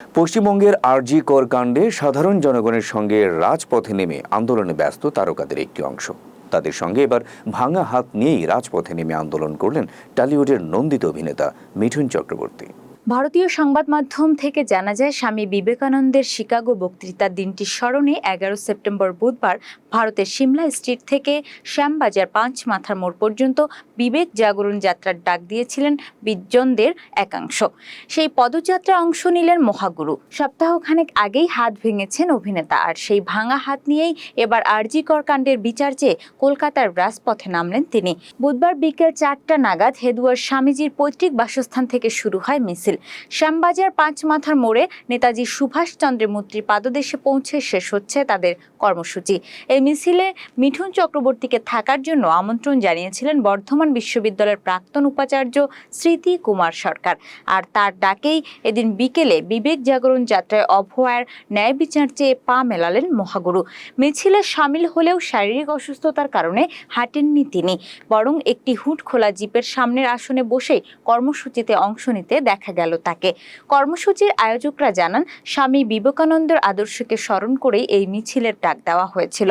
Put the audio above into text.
পশ্চিমবঙ্গের আরজি কর কাণ্ডে সাধারণ জনগণের সঙ্গে রাজপথে নেমে আন্দোলনে ব্যস্ত তারকাদের একটি অংশ। তাদের সঙ্গে এবার ভাঙা হাত নিয়েই রাজপথে নেমে আন্দোলন করলেন টলিউডের নন্দিত অভিনেতা মিঠুন চক্রবর্তী। ভারতীয় সংবাদ মাধ্যম থেকে জানা যায়, স্বামী বিবেকানন্দের শিকাগো বক্তৃতার দিনটির স্মরণে 11 সেপ্টেম্বর বুধবার ভারতের সিমলা স্ট্রিট থেকে শ্যামবাজার পাঁচ মাথার মোড় পর্যন্ত বিবেক জাগরণ যাত্রার ডাক দিয়েছিলেন বিজ্জনদের একাংশ। সেই পদযাত্রায় অংশ নিলেন মহাগুরু। সপ্তাহখানেক আগেই হাত ভেঙেছেন অভিনেতা, আর সেই ভাঙা হাত নিয়েই এবার আরজি কর কাণ্ডের বিচার চেয়ে কলকাতার রাজপথে নামলেন তিনি। বুধবার বিকেল 4টা নাগাদ হেদুয়ার স্বামীজির পৈতৃক বাসস্থান থেকে শুরু হয় মিছিল। শ্যামবাজার পাঁচ মাথার মোড়ে নেতাজি সুভাষচন্দ্রের মূর্তির পাদদেশে পৌঁছে শেষ হচ্ছে তাদের কর্মসূচি। এই মিছিলে মিঠুন চক্রবর্তীকে থাকার জন্য আমন্ত্রণ জানিয়েছিলেন বর্ধমান বিশ্ববিদ্যালয়ের প্রাক্তন উপাচার্য স্মৃতি কুমার সরকার, আর তার ডাকেই এদিন বিকেলে বিবেক জাগরণ যাত্রায় অভয়ার ন্যায় বিচার চেয়ে পা মেলালেন মহাগুরু। মিছিলে সামিল হলেও শারীরিক অসুস্থতার কারণে হাঁটেননি তিনি, বরং একটি হুড খোলা জিপের সামনের আসনে বসেই কর্মসূচিতে অংশ নিতে দেখা গেল তাকে। কর্মসূচির আয়োজকরা জানান, স্বামী বিবেকানন্দের আদর্শকে স্মরণ করেই এই মিছিলের ডাক দেওয়া হয়েছিল।